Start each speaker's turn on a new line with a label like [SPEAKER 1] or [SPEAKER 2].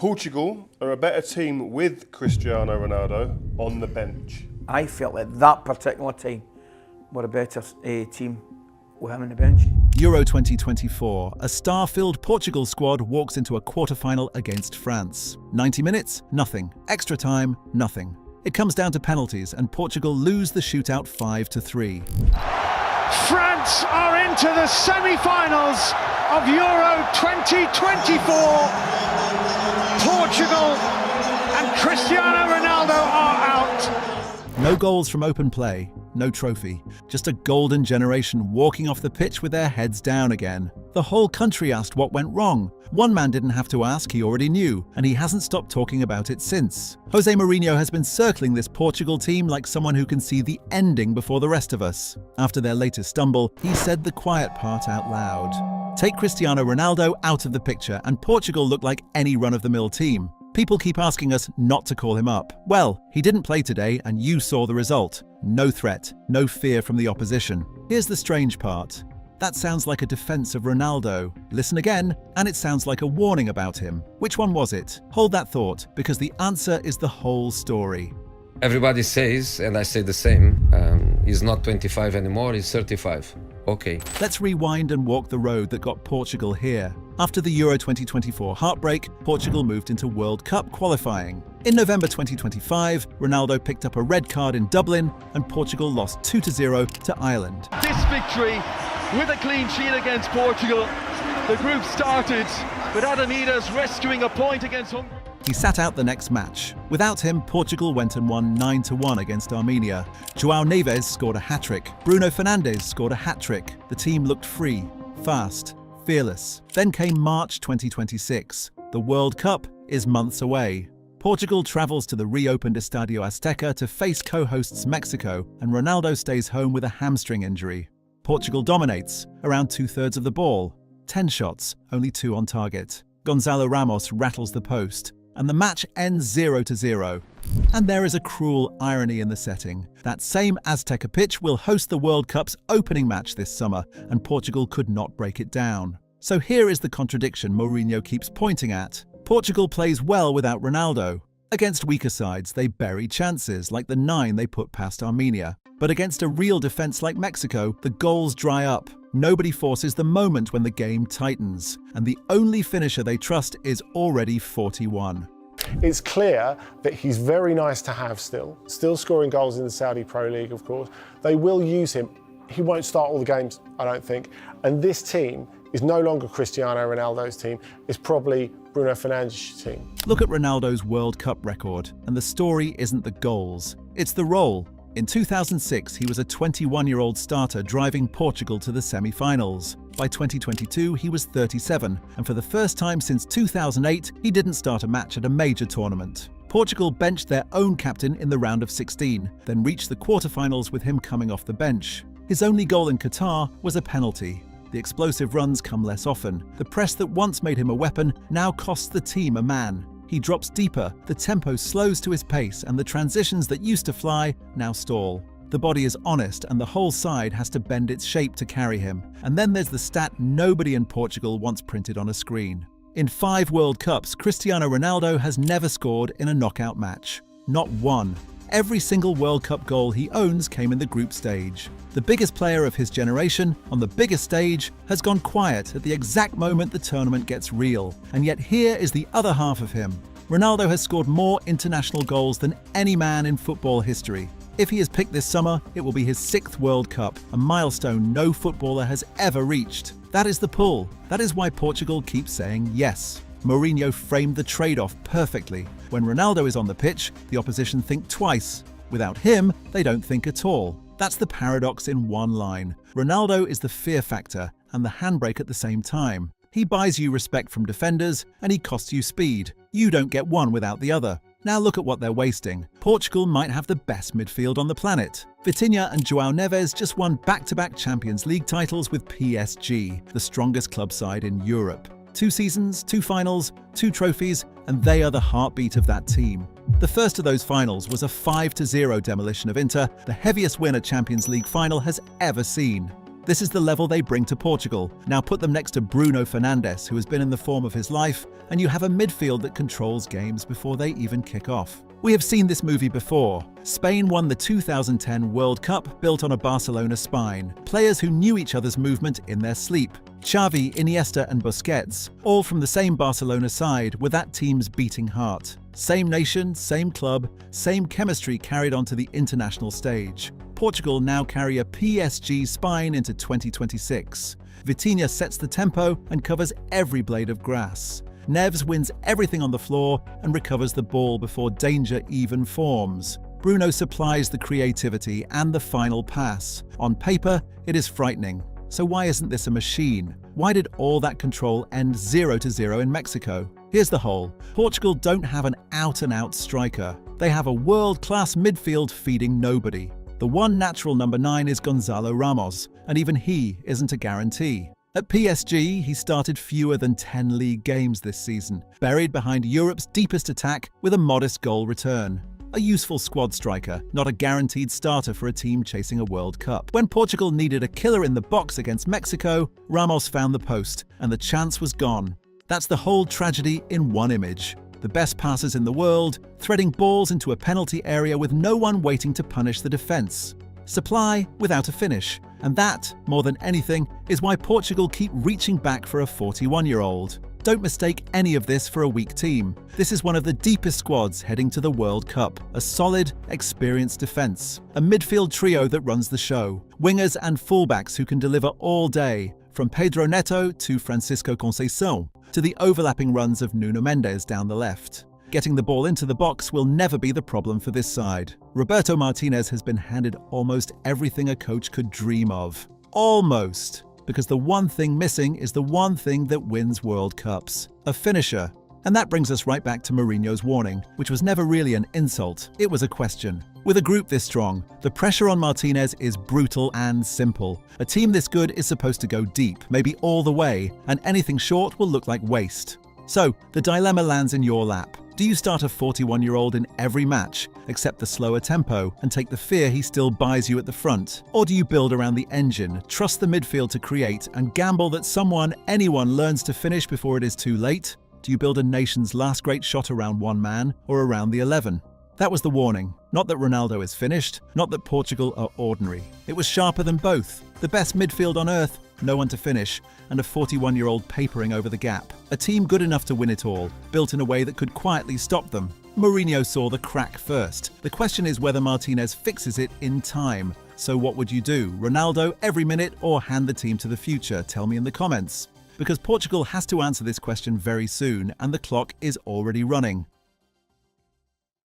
[SPEAKER 1] Portugal are a better team with Cristiano Ronaldo on the bench.
[SPEAKER 2] I felt at that particular time we're a better team with him on the bench.
[SPEAKER 3] Euro 2024, a star-filled Portugal squad walks into a quarter-final against France. 90 minutes, nothing. Extra time, nothing. It comes down to penalties and Portugal lose the shootout 5-3.
[SPEAKER 4] France are into the semi-finals of Euro 2024. Portugal and Cristiano Ronaldo are out.
[SPEAKER 3] No goals from open play, no trophy. Just a golden generation walking off the pitch with their heads down again. The whole country asked what went wrong. One man didn't have to ask, he already knew, and he hasn't stopped talking about it since. Jose Mourinho has been circling this Portugal team like someone who can see the ending before the rest of us. After their latest stumble, he said the quiet part out loud. Take Cristiano Ronaldo out of the picture and Portugal look like any run-of-the-mill team. People keep asking us not to call him up. Well, he didn't play today and you saw the result. No threat, no fear from the opposition. Here's the strange part. That sounds like a defense of Ronaldo. Listen again, and it sounds like a warning about him. Which one was it? Hold that thought, because the answer is the whole story.
[SPEAKER 5] Everybody says, and I say the same, he's not 25 anymore, he's 35. Okay.
[SPEAKER 3] Let's rewind and walk the road that got Portugal here. After the Euro 2024 heartbreak, Portugal moved into World Cup qualifying. In November 2025, Ronaldo picked up a red card in Dublin and Portugal lost 2-0 to Ireland.
[SPEAKER 4] This victory with a clean sheet against Portugal. The group started with Adamidas rescuing a point against Hungary.
[SPEAKER 3] He sat out the next match. Without him, Portugal went and won 9-1 against Armenia. João Neves scored a hat-trick. Bruno Fernandes scored a hat-trick. The team looked free, fast, fearless. Then came March 2026. The World Cup is months away. Portugal travels to the reopened Estadio Azteca to face co-hosts Mexico, and Ronaldo stays home with a hamstring injury. Portugal dominates, around 2/3 of the ball. 10 shots, only 2 on target. Gonzalo Ramos rattles the post, and the match ends 0-0. And there is a cruel irony in the setting. That same Azteca pitch will host the World Cup's opening match this summer, and Portugal could not break it down. So here is the contradiction Mourinho keeps pointing at. Portugal plays well without Ronaldo. Against weaker sides, they bury chances, like the 9 they put past Armenia. But against a real defense like Mexico, the goals dry up. Nobody forces the moment when the game tightens. And the only finisher they trust is already 41.
[SPEAKER 6] It's clear that he's very nice to have still scoring goals in the Saudi Pro League, of course. They will use him. He won't start all the games, I don't think. And this team is no longer Cristiano Ronaldo's team. It's probably Bruno Fernandes' team.
[SPEAKER 3] Look at Ronaldo's World Cup record, and the story isn't the goals, it's the role. In 2006, he was a 21-year-old starter driving Portugal to the semi-finals. By 2022, he was 37, and for the first time since 2008, he didn't start a match at a major tournament. Portugal benched their own captain in the round of 16, then reached the quarterfinals with him coming off the bench. His only goal in Qatar was a penalty. The explosive runs come less often. The press that once made him a weapon now costs the team a man. He drops deeper, the tempo slows to his pace, and the transitions that used to fly now stall. The body is honest, and the whole side has to bend its shape to carry him. And then there's the stat nobody in Portugal wants printed on a screen. In 5 World Cups, Cristiano Ronaldo has never scored in a knockout match. Not one. Every single World Cup goal he owns came in the group stage. The biggest player of his generation, on the biggest stage, has gone quiet at the exact moment the tournament gets real. And yet here is the other half of him. Ronaldo has scored more international goals than any man in football history. If he is picked this summer, it will be his 6th World Cup, a milestone no footballer has ever reached. That is the pull. That is why Portugal keeps saying yes. Mourinho framed the trade-off perfectly. When Ronaldo is on the pitch, the opposition think twice. Without him, they don't think at all. That's the paradox in one line. Ronaldo is the fear factor and the handbrake at the same time. He buys you respect from defenders and he costs you speed. You don't get one without the other. Now look at what they're wasting. Portugal might have the best midfield on the planet. Vitinha and João Neves just won back-to-back Champions League titles with PSG, the strongest club side in Europe. 2 seasons, 2 finals, 2 trophies, and they are the heartbeat of that team. The first of those finals was a 5-0 demolition of Inter, the heaviest win a Champions League final has ever seen. This is the level they bring to Portugal. Now put them next to Bruno Fernandes, who has been in the form of his life, and you have a midfield that controls games before they even kick off. We have seen this movie before. Spain won the 2010 World Cup built on a Barcelona spine. Players who knew each other's movement in their sleep. Xavi, Iniesta and Busquets, all from the same Barcelona side, were that team's beating heart. Same nation, same club, same chemistry carried onto the international stage. Portugal now carry a PSG spine into 2026. Vitinha sets the tempo and covers every blade of grass. Neves wins everything on the floor and recovers the ball before danger even forms. Bruno supplies the creativity and the final pass. On paper, it is frightening. So why isn't this a machine? Why did all that control end 0-0 in Mexico? Here's the whole. Portugal don't have an out-and-out striker. They have a world-class midfield feeding nobody. The one natural number 9 is Gonzalo Ramos, and even he isn't a guarantee. At PSG, he started fewer than 10 league games this season, buried behind Europe's deepest attack with a modest goal return. A useful squad striker, not a guaranteed starter for a team chasing a World Cup. When Portugal needed a killer in the box against Mexico, Ramos found the post, and the chance was gone. That's the whole tragedy in one image. The best passers in the world, threading balls into a penalty area with no one waiting to punish the defence. Supply without a finish. And that, more than anything, is why Portugal keep reaching back for a 41-year-old. Don't mistake any of this for a weak team. This is one of the deepest squads heading to the World Cup. A solid, experienced defence. A midfield trio that runs the show. Wingers and fullbacks who can deliver all day. From Pedro Neto to Francisco Conceição, to the overlapping runs of Nuno Mendes down the left. Getting the ball into the box will never be the problem for this side. Roberto Martinez has been handed almost everything a coach could dream of. Almost. Because the one thing missing is the one thing that wins World Cups. A finisher. And that brings us right back to Mourinho's warning, which was never really an insult, it was a question. With a group this strong, the pressure on Martinez is brutal and simple. A team this good is supposed to go deep, maybe all the way, and anything short will look like waste. So, the dilemma lands in your lap. Do you start a 41-year-old in every match, accept the slower tempo, and take the fear he still buys you at the front? Or do you build around the engine, trust the midfield to create, and gamble that anyone learns to finish before it is too late? Do you build a nation's last great shot around one man, or around the 11? That was the warning. Not that Ronaldo is finished, not that Portugal are ordinary. It was sharper than both. The best midfield on earth, no one to finish, and a 41-year-old papering over the gap. A team good enough to win it all, built in a way that could quietly stop them. Mourinho saw the crack first. The question is whether Martinez fixes it in time. So what would you do? Ronaldo every minute or hand the team to the future? Tell me in the comments. Because Portugal has to answer this question very soon, and the clock is already running.